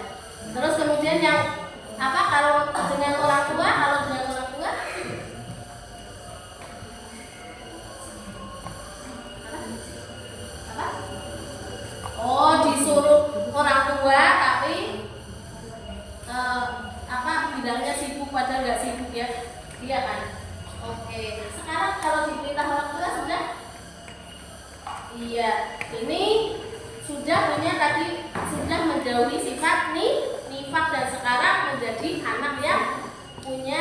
Terus kemudian yang apa kalau dengan orang tua? Kalau dengan orang tua? Apa? Oh, disuruh orang tua tapi bilangnya sibuk padahal nggak sibuk ya. Iya kan? Oke. Sekarang kalau diperintah orang tua sudah? Iya. Ini sudah punya tadi sudah menjauhi sifat nifak dan sekarang menjadi anak yang punya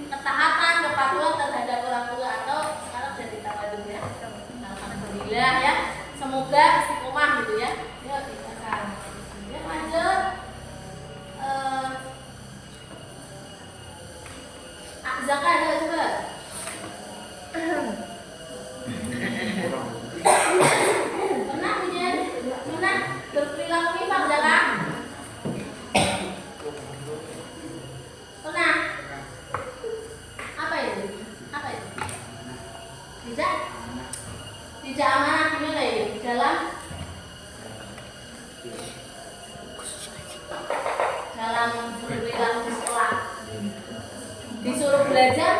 ketaatan, kepatuhan terhadap orang tua atau sekarang jadi tawadhu ya. Alhamdulillah ya. Semoga istiqomah gitu ya. Yuk kita ya lanjut. Zaka ada coba. Pernah berperilaku nifak Zaka? Pernah? Apa itu? Tidak amanah gimana ini? Dalam berperilaku sekolah. Disuruh belajar?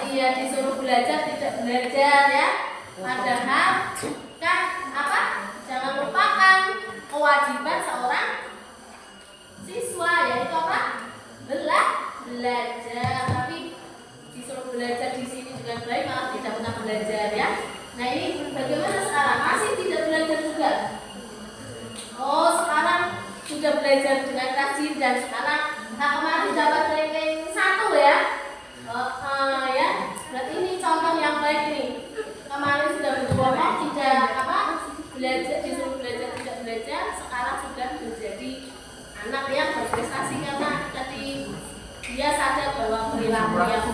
Iya, disuruh belajar tidak belajar ya. Padahal kan apa? Jangan lupakan kewajiban seorang siswa yaitu apa? Belajar. Tapi disuruh belajar di sini dengan baik malah tidak pernah belajar ya. Nah ini bagaimana sekarang? Masih tidak belajar juga? Oh sekarang sudah belajar dengan rajin dan sekarang kemarin dapat ranking 1 ya. Ya. Berarti ini contoh yang baik nih. Kemarin sudah berbohong tidak belajar, disuruh belajar tidak belajar, sekarang sudah menjadi anak yang berprestasi karena tadi dia sadar bahwa perilaku yang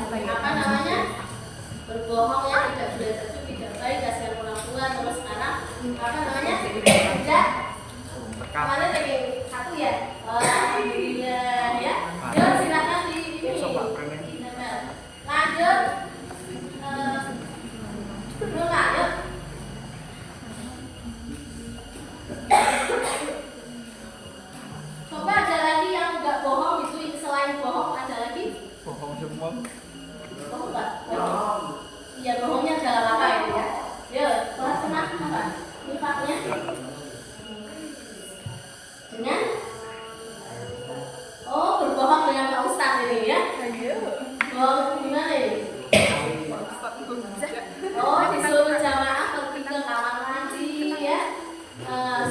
berbohong yang tidak belajar itu tidak baik, kasihan orang tua. Terus sekarang tidak kemarin ranking 1 ya. Alhamdulillah ya. Yuk silakan di ini. Lanjut. apa? Nifaknya dengan berbohong dengan Pak Ustadz ini ya. Bohong gimana ini? Disuruh jamaah pergi ke kamar mandi ya.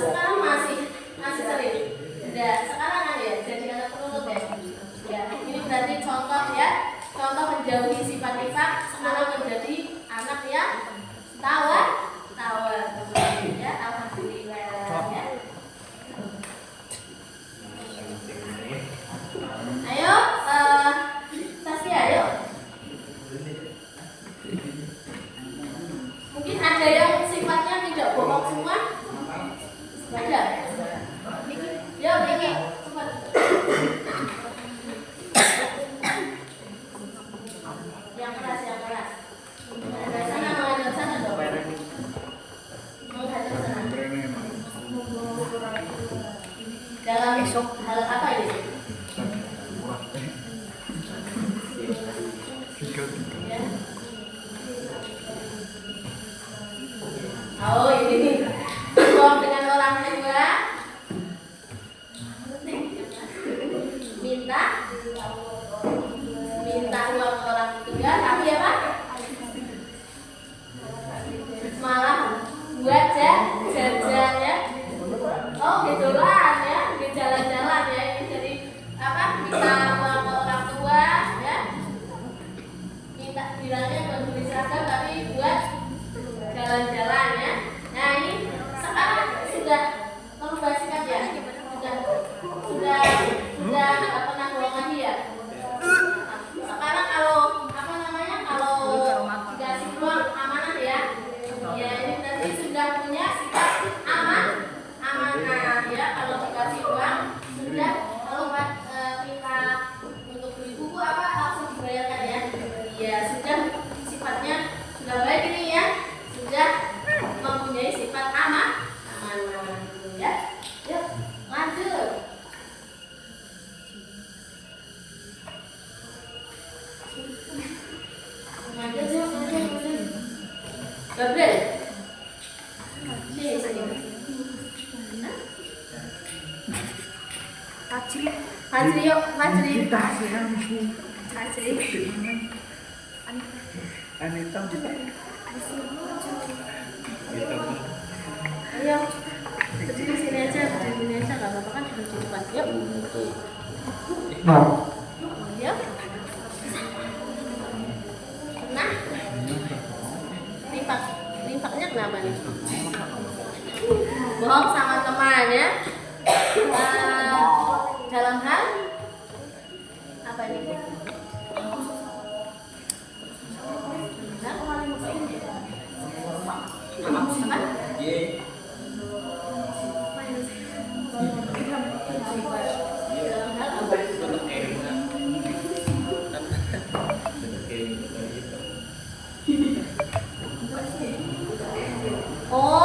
Sekarang masih sering. Udah sekarang kan ya jadi anak penurut ya. Ya, ini berarti contoh ya. Contoh menjauhi sifat nifak sekarang menjadi anak yang tawar ya. Alhamdulillah ya. Ayo, Saskia ayo. Mungkin ada yang sifatnya tidak bohong semua. Ada. Yuk, Niki, cepat. Yang keras. Menghadap sana dong. Menghadap sana. Dalam hal apa ini? Ya. Ini bohong dengan orang tua, minta uang ke orang tua, tapi apa? Malah buat jajan ya. Gitulah ya, di jalan-jalan ya. Ini jadi apa? Minta uang ke orang tua ya. Minta bilangnya buat beli seragam tapi buat jalan-jalan ya. Nah ini sekarang sudah merubah sikap ya. Sudah nggak pernah bohong lagi ya. Sekarang kalau dikasih uang amanah ya. Ya ini berarti sudah punya sikap amanah ya. Kalau dikasih uang sudah kalau minta untuk beli buku apa langsung dibayarkan ya. Ya sudah sifatnya sudah baik ini ya. Sudah mempunyai sifat amanah ya. Yuk lanjut. Gabriel. Fajri yuk, Fajri. Anita juga. Ayo, berdiri sini aja nggak apa-apa kan sudah di depan. Yuk. Yuk. Nah, nifaknya kenapa nih? Bohong sama teman ya. Dalam hal apa ini?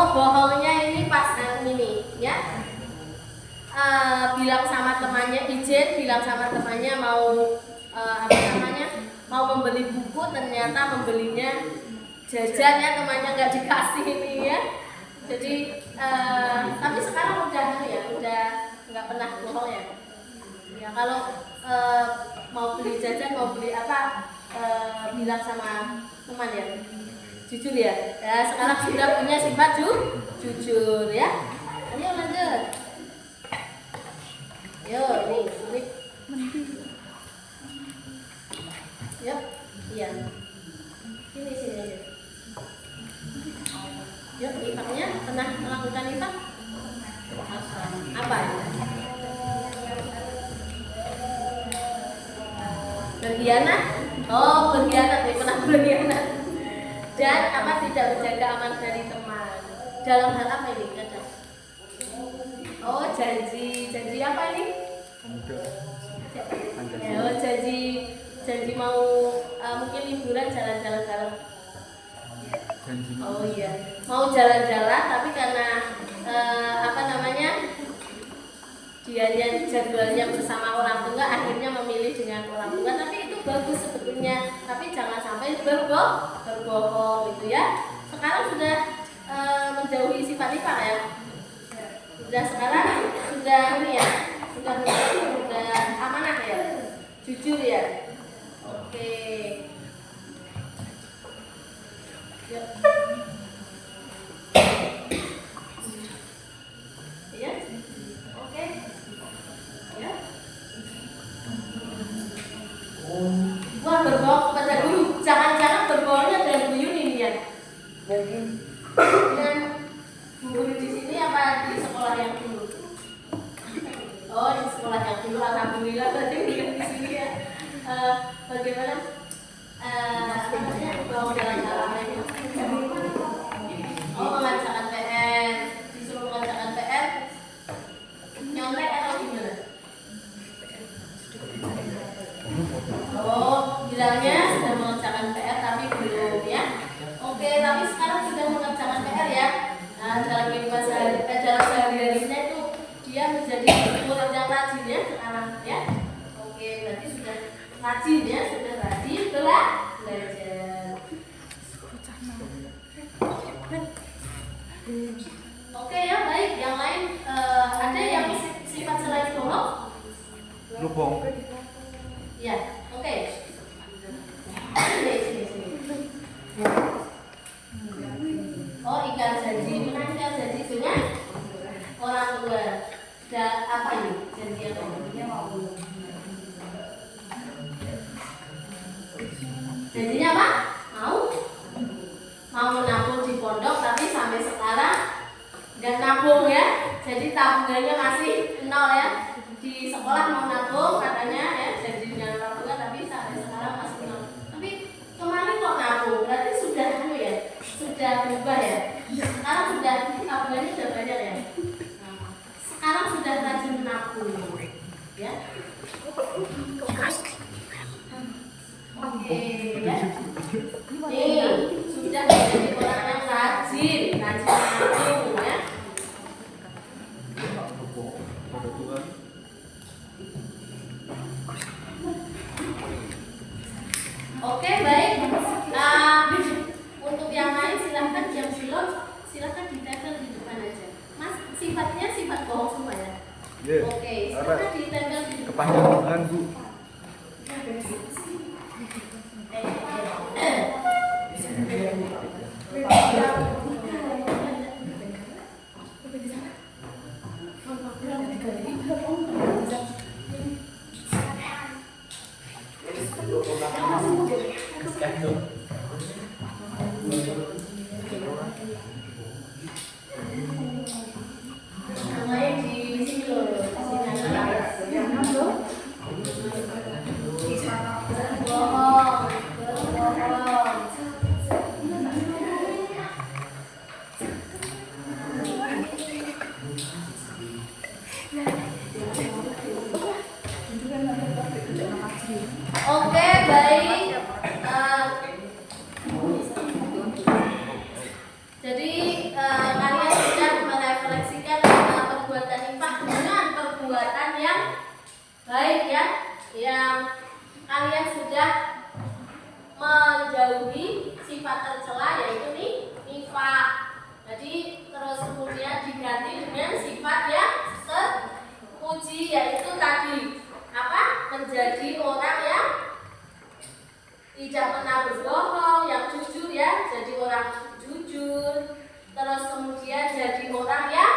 Bohongnya ini pas ini ya. Bilang sama temannya bilang sama temannya mau mau membeli buku, ternyata membelinya jajan ya, temannya nggak dikasih ini ya. Jadi tapi sekarang udah nggak pernah bohong ya. Ya kalau mau beli jajan, mau beli apa, bilang sama teman ya, jujur ya. Ya sekarang sudah punya sifat jujur ya. Ayo lanjut. Yuk nih, yuk, iya. Sini aja. Yuk, nifaknya pernah melakukan nifak? Apa? Berkhianat? Berkhianat nih, pernah berkhianat. Dan apa, tidak menjaga amanah dari teman. Dalam hal apa ini? Janji apa ini? Janji mau mungkin liburan jalan-jalan bareng. Oh iya, mau jalan-jalan tapi karena dianya jadwalnya bersama orang tua, akhirnya memilih dengan orang tua. Tapi itu bagus sebetulnya, tapi jangan sampai berbohong gitu ya. Sekarang sudah menjauhi sifat nifak ya. Sudah sekarang sudah ini ya, sudah amanah ya, jujur ya. Oke. Yuk. Ya. Oke. Ya. Wah, berbohong kepada guru. Jangan-jangan berbohongnya dengan Bu Yuni nih ya. Dengan Bu Yuni di sini apa di sekolah yang dulu? Oh, di sekolah yang dulu. Alhamdulillah berarti bukan di sini ya. Bagaimana? Apa namanya? Bawa jalan-jalan ini. Oh, mengerjakan PR. Disuruh mengerjakan PR. Nyontek atau gimana? Oh, bilangnya sudah mengerjakan PR tapi belum ya. Oke, tapi sekarang sudah mengerjakan PR ya. Nah, dalam kehidupan sehari-harinya itu dia menjadi murid yang rajin ya sekarang ya. Oke, berarti sudah rajin ya, sudah rajin belajar. Oke ya, baik. Yang lain ada yang sifat selain bohong? Lubong. Ya, oke. Sini. Oh, ikan janji, menang ikan janji dengan orang tua. Dan apa ini? Janji apa? Janjinya apa? Mau menabung di pondok, tapi sampai sekarang nggak nabung ya. Jadi tabungannya masih nol ya. Di sekolah mau nabung katanya ya, janji dengan orang tua, tapi sampai sekarang masih nol. Tapi kemarin kok nabung, berarti sudah ya, sudah berubah ya. Sekarang sudah tabungannya sudah banyak ya. Sekarang sudah rajin menabung ya. Oke ya. Nih, sudah menjadi orang yang rajin menabung ya. Oke, baik. Untuk yang lain silahkan yang belum silahkan ditempel di depan aja. Mas, sifatnya sifat bohong semua ya. Oke, silahkan ditempel di depan. Kepanjangan Bu. Namanya di sini loh, di sini ada. Bohong. Oke, baik. Jadi kalian sudah merefleksikan perbuatan infak dengan perbuatan yang baik ya, yang kalian sudah menjauhi sifat tercela yaitu nih infak. Jadi terus kemudian diganti dengan sifat yang terpuji yaitu tadi apa? Menjadi orang yang tidak pernah berbohong, yang jujur ya, jadi orang jujur. Terus kemudian jadi orang yang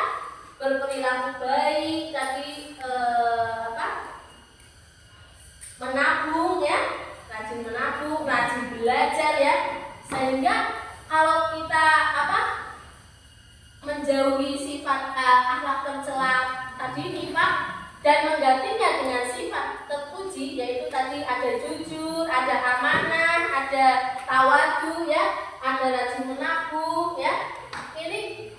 berperilaku baik, tadi menabung ya, rajin menabung, rajin belajar ya, sehingga kalau kita menjauhi sifat akhlak tercela tadi nifak dan menggantinya dengan sifat terpuji yaitu tadi ada jujur, ada amanah, ada tawadu ya, ada rajin menabung ya. Ini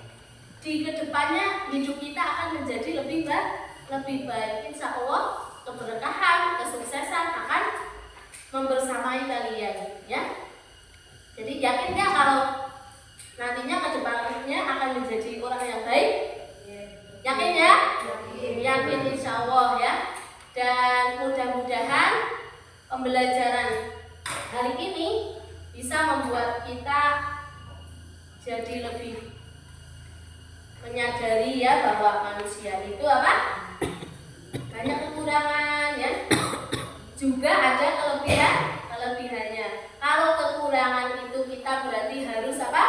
di kedepannya hidup kita akan menjadi lebih baik. Insya Allah keberkahan, kesuksesan akan membersamai kalian ya. Jadi yakin nggak kalau nantinya kedepannya akan menjadi orang yang baik? Yakin ya? Yakin insya Allah ya. Dan mudah-mudahan pembelajaran hari ini bisa membuat kita jadi lebih menyadari ya bahwa manusia itu apa? Banyak kekurangan ya. Juga ada kelebihannya. Kalau kekurangan itu kita berarti harus apa?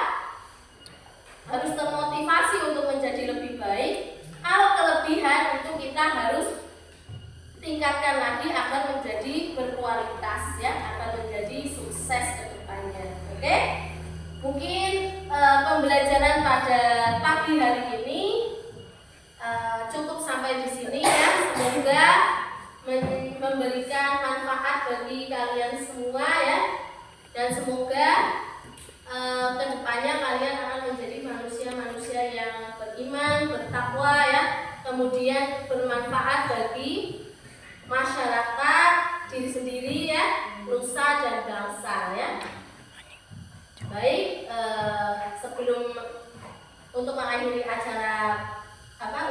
Harus termotivasi untuk menjadi lebih baik. Kalau kelebihan itu kita harus tingkatkan lagi agar menjadi berkualitas ya, agar menjadi sukses ke depannya. Oke? Mungkin pembelajaran pada pagi hari ini cukup sampai di sini ya. Semoga memberikan manfaat bagi kalian semua ya. Dan semoga kedepannya kalian akan menjadi manusia-manusia yang beriman, bertakwa ya. Kemudian bermanfaat bagi masyarakat, diri sendiri ya, nusa dan bangsa ya. Baik, sebelum untuk mengakhiri acara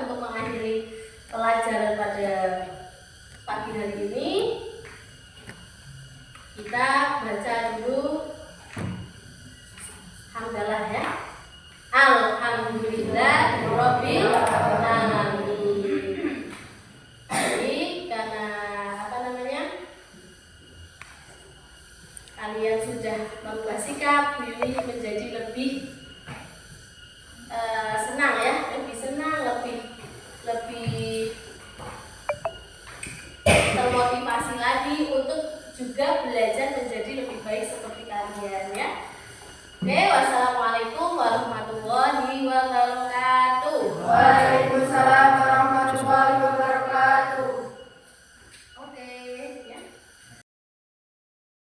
untuk mengakhiri pelajaran pada pagi hari ini, kita baca dulu hamdalah ya. Alhamdulillah Rabbil alamin. Jadi karena kalian sudah merubah sikap, Yuli menjadi lebih senang ya, lebih senang, lebih termotivasi lagi untuk juga belajar menjadi lebih baik seperti kalian ya. Oke, wassalamualaikum.